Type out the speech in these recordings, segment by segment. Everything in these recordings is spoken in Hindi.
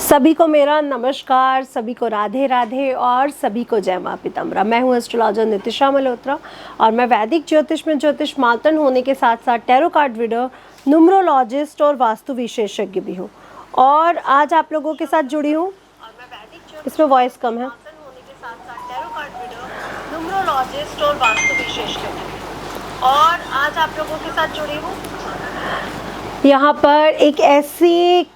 सभी को मेरा नमस्कार, सभी को राधे राधे और सभी को जय माँ पीताम्बरा। मैं हूँ एस्ट्रोलॉजर नितिशा मल्होत्रा और मैं वैदिक ज्योतिष में ज्योतिष मातन होने के साथ साथ टैरो कार्ड रीडर, न्यूमरोलॉजिस्ट और वास्तु विशेषज्ञ भी हूँ। और आज आप लोगों के साथ जुड़ी हूँ। इसमें वॉइस कम है। न्यूमरोलॉजिस्ट और वास्तु विशेषज्ञ और आज आप लोगों के साथ जुड़ी हूँ यहाँ पर एक ऐसी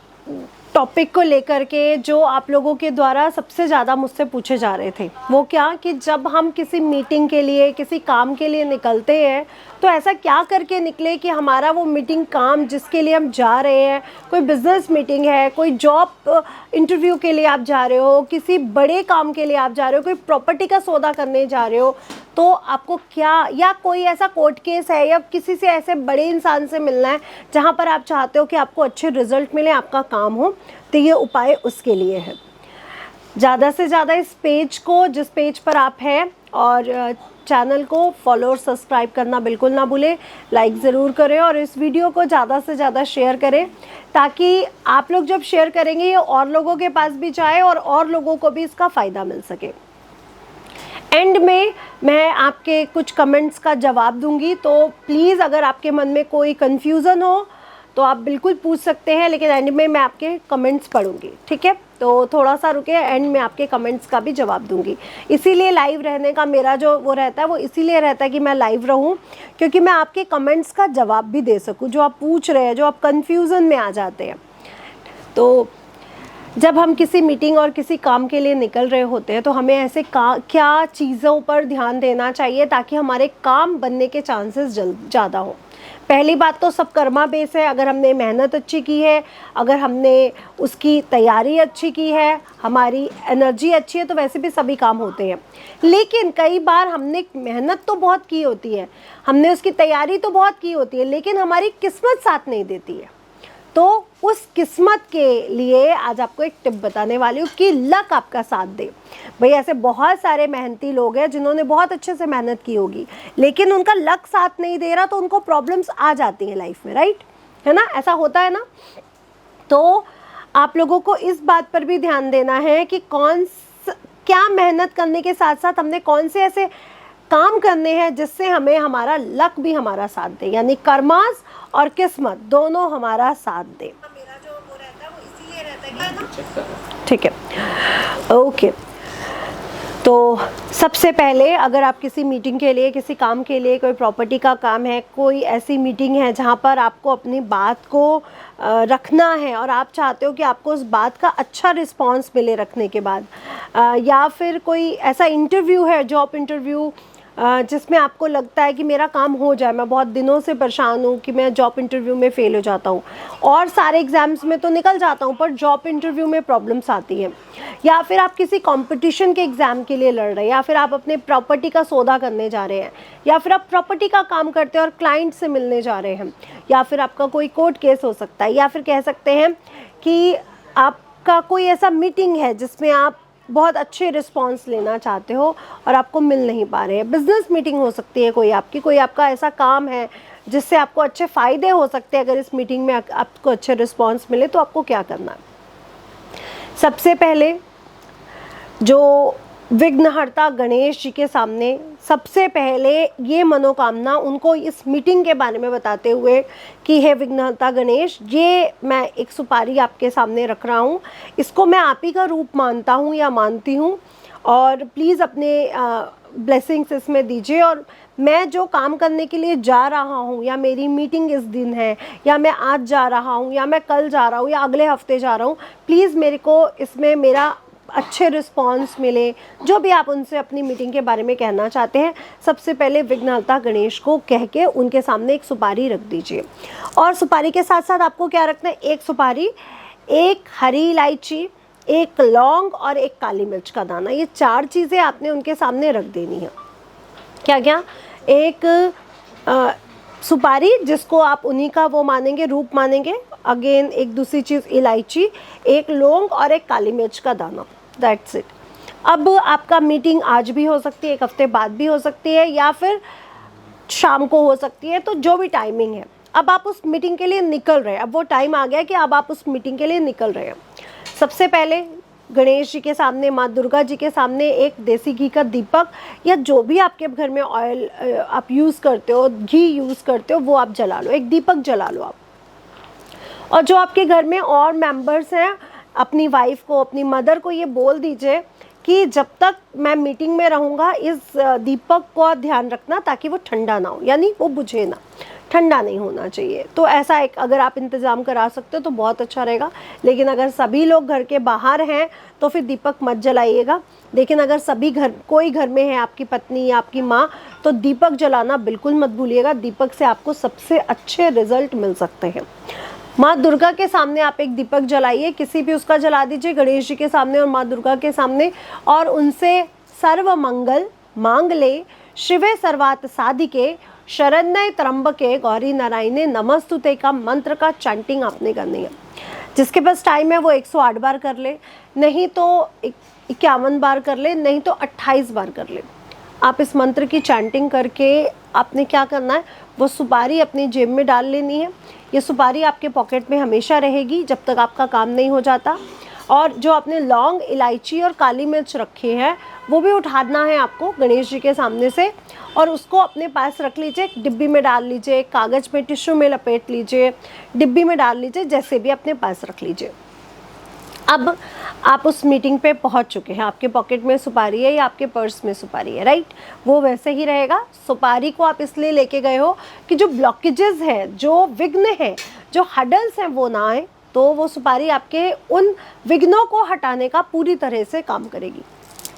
टॉपिक को लेकर के जो आप लोगों के द्वारा सबसे ज़्यादा मुझसे पूछे जा रहे थे। वो क्या कि जब हम किसी मीटिंग के लिए, किसी काम के लिए निकलते हैं तो ऐसा क्या करके निकले कि हमारा वो मीटिंग काम जिसके लिए हम जा रहे हैं, कोई बिजनेस मीटिंग है, कोई जॉब इंटरव्यू के लिए आप जा रहे हो, किसी बड़े काम के लिए आप जा रहे हो, कोई प्रॉपर्टी का सौदा करने जा रहे हो, तो आपको क्या, या कोई ऐसा कोर्ट केस है या किसी से ऐसे बड़े इंसान से मिलना है जहाँ पर आप चाहते हो कि आपको अच्छे रिजल्ट मिले, आपका काम हो, तो ये उपाय उसके लिए है। ज़्यादा से ज़्यादा इस पेज को, जिस पेज पर आप हैं, और चैनल को फॉलो और सब्सक्राइब करना बिल्कुल ना भूलें। लाइक ज़रूर करें और इस वीडियो को ज़्यादा से ज़्यादा शेयर करें ताकि आप लोग जब शेयर करेंगे ये और लोगों के पास भी जाए और लोगों को भी इसका फ़ायदा मिल सके। एंड में मैं आपके कुछ कमेंट्स का जवाब दूंगी, तो प्लीज़ अगर आपके मन में कोई कन्फ्यूज़न हो तो आप बिल्कुल पूछ सकते हैं, लेकिन एंड में मैं आपके कमेंट्स पढ़ूंगी, ठीक है? तो थोड़ा सा रुके, एंड में आपके कमेंट्स का भी जवाब दूंगी। इसीलिए लाइव रहने का मेरा जो वो रहता है वो इसीलिए रहता है कि मैं लाइव रहूं, क्योंकि मैं आपके कमेंट्स का जवाब भी दे सकूं, जो आप पूछ रहे हैं, जो आप कन्फ्यूज़न में आ जाते हैं। तो जब हम किसी मीटिंग और किसी काम के लिए निकल रहे होते हैं तो हमें ऐसे क्या चीज़ों पर ध्यान देना चाहिए ताकि हमारे काम बनने के चांसेस ज़्यादा हो। पहली बात तो सब कर्मा बेस है। अगर हमने मेहनत अच्छी की है, अगर हमने उसकी तैयारी अच्छी की है, हमारी एनर्जी अच्छी है, तो वैसे भी सभी काम होते हैं। लेकिन कई बार हमने मेहनत तो बहुत की होती है, हमने उसकी तैयारी तो बहुत की होती है, लेकिन हमारी किस्मत साथ नहीं देती है। तो उस किस्मत के लिए आज आपको एक टिप बताने वाली हूँ कि लक आपका साथ दे। भाई ऐसे बहुत सारे मेहनती लोग हैं जिन्होंने बहुत अच्छे से मेहनत की होगी, लेकिन उनका लक साथ नहीं दे रहा तो उनको प्रॉब्लम्स आ जाती हैं लाइफ में, राइट? है ना, ऐसा होता है ना। तो आप लोगों को इस बात पर भी ध्यान देना है कि क्या मेहनत करने के साथ साथ हमने कौन से ऐसे काम करने हैं जिससे हमें हमारा लक भी हमारा साथ दे, यानी कर्मास और किस्मत दोनों हमारा साथ दे। मेरा जो वो रहता है वो इसीलिए रहता है, ठीक है, ओके। तो सबसे पहले अगर आप किसी मीटिंग के लिए, किसी काम के लिए, कोई प्रॉपर्टी का काम है, कोई ऐसी मीटिंग है जहाँ पर आपको अपनी बात को रखना है और आप चाहते हो कि आपको उस बात का अच्छा रिस्पांस मिले रखने के बाद, या फिर कोई ऐसा इंटरव्यू है, जॉब इंटरव्यू, जिसमें आपको लगता है कि मेरा काम हो जाए, मैं बहुत दिनों से परेशान हूँ कि मैं जॉब इंटरव्यू में फ़ेल हो जाता हूँ और सारे एग्ज़ाम्स में तो निकल जाता हूँ पर जॉब इंटरव्यू में प्रॉब्लम्स आती हैं। या फिर आप किसी कंपटीशन के एग्ज़ाम के लिए लड़ रहे हैं, या फिर आप अपने प्रॉपर्टी का सौदा करने जा रहे हैं, या फिर आप प्रॉपर्टी का काम करते हैं और क्लाइंट से मिलने जा रहे हैं, या फिर आपका कोई कोर्ट केस हो सकता है, या फिर कह सकते हैं कि आपका कोई ऐसा मीटिंग है जिसमें आप बहुत अच्छे रिस्पांस लेना चाहते हो और आपको मिल नहीं पा रहे हैं। बिजनेस मीटिंग हो सकती है कोई आपकी, कोई आपका ऐसा काम है जिससे आपको अच्छे फ़ायदे हो सकते हैं। अगर इस मीटिंग में आपको अच्छे रिस्पांस मिले तो आपको क्या करना है? सबसे पहले जो विघ्नहर्ता गणेश जी के सामने सबसे पहले ये मनोकामना उनको इस मीटिंग के बारे में बताते हुए कि हे विघ्नहर्ता गणेश, ये मैं एक सुपारी आपके सामने रख रहा हूँ, इसको मैं आप ही का रूप मानता हूँ या मानती हूँ, और प्लीज़ अपने ब्लेसिंग्स इसमें दीजिए। और मैं जो काम करने के लिए जा रहा हूँ, या मेरी मीटिंग इस दिन है, या मैं आज जा रहा हूँ, या मैं कल जा रहा हूँ, या अगले हफ्ते जा रहा हूँ, प्लीज़ मेरे को इसमें मेरा अच्छे रिस्पांस मिले। जो भी आप उनसे अपनी मीटिंग के बारे में कहना चाहते हैं, सबसे पहले विघ्नहर्ता गणेश को कह के उनके सामने एक सुपारी रख दीजिए। और सुपारी के साथ साथ आपको क्या रखना है? एक सुपारी, एक हरी इलायची, एक लौंग और एक काली मिर्च का दाना। ये 4 चीज़ें आपने उनके सामने रख देनी है। क्या क्या? एक सुपारी जिसको आप उन्हीं का वो मानेंगे, रूप मानेंगे, अगेन एक दूसरी चीज़ इलायची, एक लौंग और एक काली मिर्च का दाना। That's it. अब आपका मीटिंग आज भी हो सकती है, एक हफ्ते बाद भी हो सकती है, या फिर शाम को हो सकती है, तो जो भी टाइमिंग है। अब आप उस मीटिंग के लिए निकल रहे हैं, अब वो टाइम आ गया कि अब आप उस मीटिंग के लिए निकल रहे हैं। सबसे पहले गणेश जी के सामने, माँ दुर्गा जी के सामने एक देसी घी का दीपक या जो भी आपके घर में ऑयल आप यूज़ करते हो, घी यूज़ करते हो, वो आप जला लो, एक दीपक जला लो आप। और जो आपके घर में और मेंबर्स हैं, अपनी वाइफ को, अपनी मदर को ये बोल दीजिए कि जब तक मैं मीटिंग में रहूँगा इस दीपक को ध्यान रखना ताकि वो ठंडा ना हो, यानी वो बुझे ना, ठंडा नहीं होना चाहिए। तो ऐसा एक अगर आप इंतज़ाम करा सकते हो तो बहुत अच्छा रहेगा। लेकिन अगर सभी लोग घर के बाहर हैं तो फिर दीपक मत जलाइएगा। लेकिन अगर सभी कोई घर में है, आपकी पत्नी या आपकी माँ, तो दीपक जलाना बिल्कुल मत भूलिएगा। दीपक से आपको सबसे अच्छे रिजल्ट मिल सकते हैं। माँ दुर्गा के सामने आप एक दीपक जलाइए, किसी भी उसका जला दीजिए, गणेश जी के सामने और माँ दुर्गा के सामने, और उनसे सर्व मंगल मांग ले, शिवे सर्वात साधिके, शरण्य त्र्यंबके गौरी नारायणे नमस्तुते का मंत्र का चैंटिंग आपने करनी है। जिसके पास टाइम है वो 108 बार कर ले, नहीं तो 51 बार कर ले, नहीं तो 28 बार कर ले। आप इस मंत्र की चैंटिंग करके आपने क्या करना है, वो सुपारी अपनी जेब में डाल लेनी है। ये सुपारी आपके पॉकेट में हमेशा रहेगी जब तक आपका काम नहीं हो जाता। और जो आपने लौंग, इलायची और काली मिर्च रखे हैं वो भी उठाना है आपको गणेश जी के सामने से, और उसको अपने पास रख लीजिए। डिब्बी में डाल लीजिए, कागज़ में, टिश्यू में लपेट लीजिए, डिब्बी में डाल लीजिए, जैसे भी अपने पास रख लीजिए। अब आप उस मीटिंग पे पहुंच चुके हैं, आपके पॉकेट में सुपारी है या आपके पर्स में सुपारी है, राइट? वो वैसे ही रहेगा। सुपारी को आप इसलिए लेके गए हो कि जो ब्लॉकेजेस हैं, जो विघ्न हैं, जो हडल्स हैं, वो ना आए। तो वो सुपारी आपके उन विघ्नों को हटाने का पूरी तरह से काम करेगी।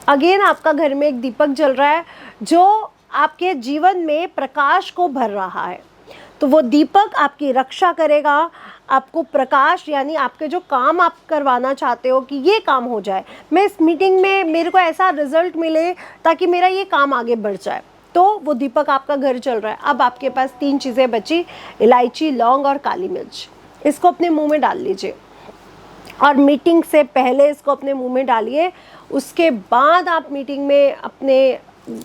अगेन आपका घर में एक दीपक जल रहा है जो आपके जीवन में प्रकाश को भर रहा है। तो वो दीपक आपकी रक्षा करेगा, आपको प्रकाश, यानी आपके जो काम आप करवाना चाहते हो कि ये काम हो जाए, मैं इस मीटिंग में मेरे को ऐसा रिजल्ट मिले ताकि मेरा ये काम आगे बढ़ जाए, तो वो दीपक आपका घर चल रहा है। अब आपके पास 3 चीज़ें बची, इलायची, लौंग और काली मिर्च। इसको अपने मुंह में डाल लीजिए और मीटिंग से पहले इसको अपने मुंह में डालिए। उसके बाद आप मीटिंग में अपने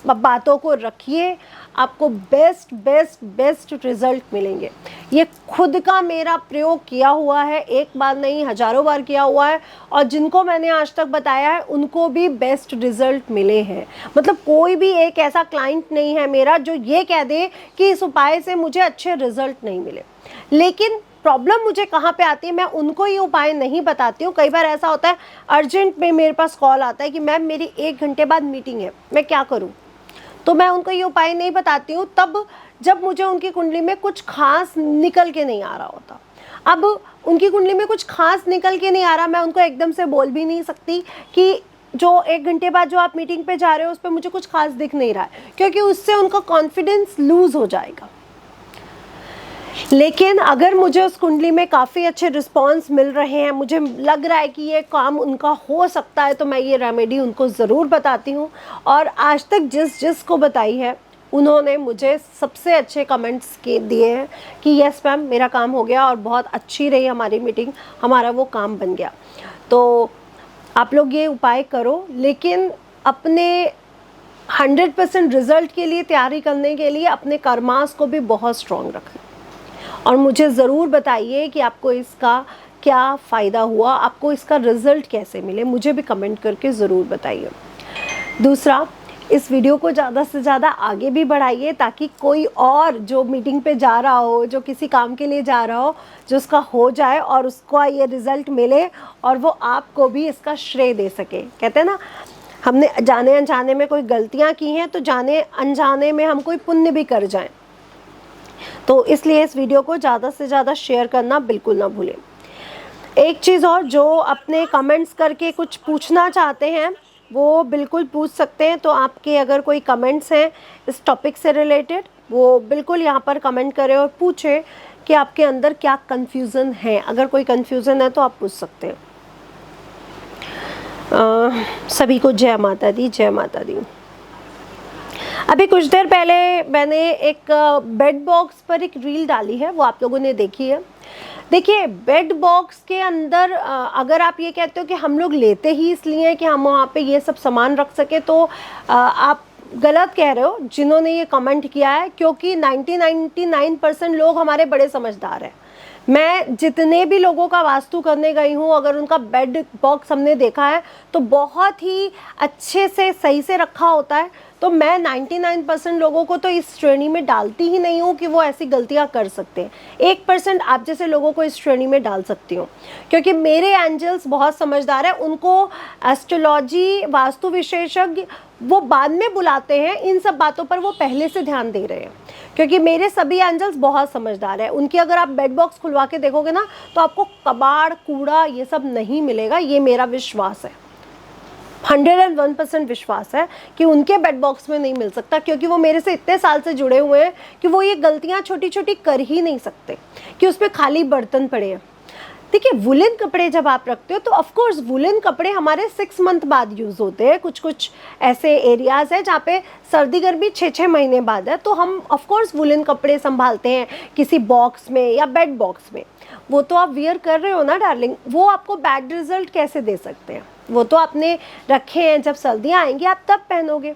बातों को रखिए, आपको बेस्ट रिजल्ट मिलेंगे। ये खुद का मेरा प्रयोग किया हुआ है, एक बार नहीं हज़ारों बार किया हुआ है, और जिनको मैंने आज तक बताया है उनको भी बेस्ट रिजल्ट मिले हैं। मतलब कोई भी एक ऐसा क्लाइंट नहीं है मेरा जो ये कह दे कि इस उपाय से मुझे अच्छे रिजल्ट नहीं मिले। लेकिन प्रॉब्लम मुझे कहाँ पे आती है, मैं उनको ये उपाय नहीं बताती हूँ। कई बार ऐसा होता है अर्जेंट में मेरे पास कॉल आता है कि मैम मेरी 1 घंटे बाद मीटिंग है, मैं क्या करूँ? तो मैं उनको ये उपाय नहीं बताती हूँ तब जब मुझे उनकी कुंडली में कुछ खास निकल के नहीं आ रहा होता। अब उनकी कुंडली में कुछ खास निकल के नहीं आ रहा, मैं उनको एकदम से बोल भी नहीं सकती कि जो 1 घंटे बाद जो आप मीटिंग पे जा रहे हो उस पर मुझे कुछ खास दिख नहीं रहा है, क्योंकि उससे उनका कॉन्फिडेंस लूज़ हो जाएगा। लेकिन अगर मुझे उस कुंडली में काफ़ी अच्छे रिस्पॉन्स मिल रहे हैं, मुझे लग रहा है कि ये काम उनका हो सकता है, तो मैं ये रेमेडी उनको ज़रूर बताती हूँ। और आज तक जिस को बताई है उन्होंने मुझे सबसे अच्छे कमेंट्स दिए हैं कि यस मैम मेरा काम हो गया और बहुत अच्छी रही हमारी मीटिंग, हमारा वो काम बन गया। तो आप लोग ये उपाय करो, लेकिन अपने 100% रिज़ल्ट के लिए तैयारी करने के लिए अपने कर्मास को भी बहुत स्ट्रॉन्ग रखना। और मुझे ज़रूर बताइए कि आपको इसका क्या फ़ायदा हुआ, आपको इसका रिज़ल्ट कैसे मिले, मुझे भी कमेंट करके ज़रूर बताइए। दूसरा, इस वीडियो को ज़्यादा से ज़्यादा आगे भी बढ़ाइए ताकि कोई और जो मीटिंग पे जा रहा हो, जो किसी काम के लिए जा रहा हो, जो उसका हो जाए और उसको ये रिज़ल्ट मिले और वो आपको भी इसका श्रेय दे सके। कहते हैं ना, हमने जाने अनजाने में कोई गलतियाँ की हैं तो जाने अनजाने में हम कोई पुण्य भी कर जाएं। तो इसलिए इस वीडियो को ज़्यादा से ज़्यादा शेयर करना बिल्कुल ना भूलें। एक चीज़ और, जो अपने कमेंट्स करके कुछ पूछना चाहते हैं वो बिल्कुल पूछ सकते हैं। तो आपके अगर कोई कमेंट्स हैं इस टॉपिक से रिलेटेड, वो बिल्कुल यहाँ पर कमेंट करें और पूछें कि आपके अंदर क्या कन्फ्यूज़न है। अगर कोई कन्फ्यूज़न है तो आप पूछ सकते हैं। सभी को जय माता दी, जय माता दी। अभी कुछ देर पहले मैंने एक बेड बॉक्स पर एक रील डाली है, वो आप लोगों ने देखी है। देखिए, बेड बॉक्स के अंदर अगर आप ये कहते हो कि हम लोग लेते ही इसलिए कि हम वहाँ पे ये सब सामान रख सके, तो आप गलत कह रहे हो जिन्होंने ये कमेंट किया है, क्योंकि 99% लोग हमारे बड़े समझदार हैं। मैं जितने भी लोगों का वास्तु करने गई हूँ, अगर उनका बेड बॉक्स हमने देखा है तो बहुत ही अच्छे से सही से रखा होता है। तो मैं 99% लोगों को तो इस श्रेणी में डालती ही नहीं हूँ कि वो ऐसी गलतियाँ कर सकते हैं। 1% आप जैसे लोगों को इस श्रेणी में डाल सकती हूँ, क्योंकि मेरे एंजल्स बहुत समझदार है। उनको एस्ट्रोलॉजी, वास्तु विशेषज्ञ वो बाद में बुलाते हैं, इन सब बातों पर वो पहले से ध्यान दे रहे हैं, क्योंकि मेरे सभी एंजल्स बहुत समझदार है। उनकी अगर आप बेड बॉक्स खुलवा के देखोगे ना तो आपको कबाड़, कूड़ा ये सब नहीं मिलेगा। ये मेरा विश्वास है, 101% विश्वास है कि उनके बेड बॉक्स में नहीं मिल सकता, क्योंकि वो मेरे से इतने साल से जुड़े हुए हैं कि वो ये गलतियां छोटी छोटी कर ही नहीं सकते कि उसमें खाली बर्तन पड़े हैं। देखिए, वुलन कपड़े जब आप रखते हो तो ऑफ कोर्स वुलन कपड़े हमारे 6 मंथ बाद यूज़ होते हैं। कुछ कुछ ऐसे एरियाज़ हैं जहाँ पे सर्दी गर्मी 6-6 महीने बाद है, तो हम ऑफ कोर्स वुलन कपड़े संभालते हैं किसी बॉक्स में या बेड बॉक्स में। वो तो आप वियर कर रहे हो ना डार्लिंग, वो आपको बैड रिजल्ट कैसे दे सकते हैं? वो तो आपने रखे हैं, जब सर्दियाँ आएंगी आप तब पहनोगे,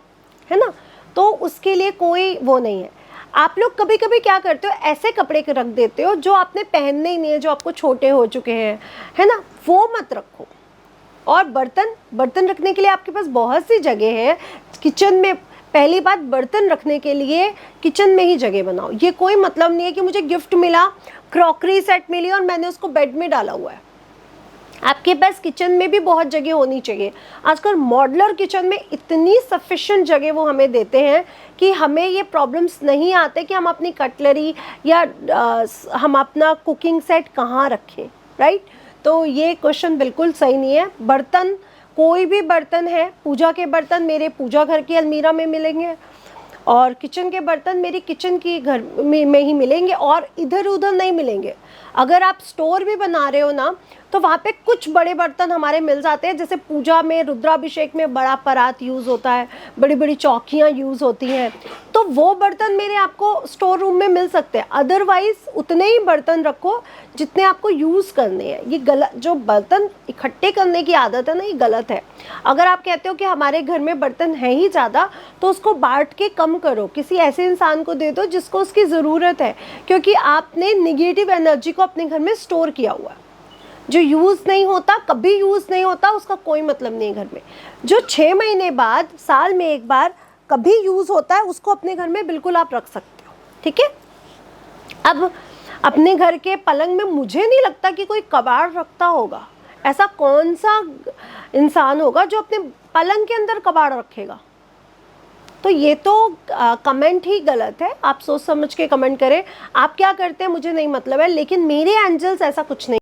है ना। तो उसके लिए कोई वो नहीं है। आप लोग कभी कभी क्या करते हो, ऐसे कपड़े रख देते हो जो आपने पहनने ही नहीं है, जो आपको छोटे हो चुके हैं, है ना, वो मत रखो। और बर्तन रखने के लिए आपके पास बहुत सी जगह है किचन में। पहली बात, बर्तन रखने के लिए किचन में ही जगह बनाओ। ये कोई मतलब नहीं है कि मुझे गिफ्ट मिला, क्रॉकरी सेट मिली और मैंने उसको बेड में डाला हुआ है। आपके पास किचन में भी बहुत जगह होनी चाहिए। आजकल मॉड्यूलर किचन में इतनी सफिशिएंट जगह वो हमें देते हैं कि हमें ये प्रॉब्लम्स नहीं आते कि हम अपनी कटलरी या हम अपना कुकिंग सेट कहाँ रखें, राइट। तो ये क्वेश्चन बिल्कुल सही नहीं है। बर्तन, कोई भी बर्तन है, पूजा के बर्तन मेरे पूजा घर की अलमीरा में मिलेंगे और किचन के बर्तन मेरी किचन की घर में ही मिलेंगे और इधर उधर नहीं मिलेंगे। अगर आप स्टोर भी बना रहे हो ना तो वहाँ पे कुछ बड़े बर्तन हमारे मिल जाते हैं, जैसे पूजा में, रुद्राभिषेक में बड़ा परात यूज़ होता है, बड़ी बड़ी चौकियाँ यूज़ होती हैं, तो वो बर्तन मेरे आपको स्टोर रूम में मिल सकते हैं। अदरवाइज़ उतने ही बर्तन रखो जितने आपको यूज़ करने हैं। ये गलत, जो बर्तन इकट्ठे करने की आदत है ना, ये गलत है। अगर आप कहते हो कि हमारे घर में बर्तन है ही ज़्यादा, तो उसको बांट के कम करो, किसी ऐसे इंसान को दे दो जिसको उसकी ज़रूरत है, क्योंकि आपने निगेटिव एनर्जी को अपने घर में स्टोर किया हुआ है। जो यूज़ नहीं होता, कभी यूज़ नहीं होता, उसका कोई मतलब नहीं है घर में। जो 6 महीने बाद, साल में एक बार कभी यूज़ होता है, उसको अपने घर में बिल्कुल आप रख सकते हो, ठीक है। अब अपने घर के पलंग में मुझे नहीं लगता कि कोई कबाड़ रखता होगा। ऐसा कौन सा इंसान होगा जो अपने पलंग के अंदर कबाड़ रखेगा? तो ये तो कमेंट ही गलत है। आप सोच समझ के कमेंट करें। आप क्या करते हैं मुझे नहीं मतलब है, लेकिन मेरे एंजल्स ऐसा कुछ नहीं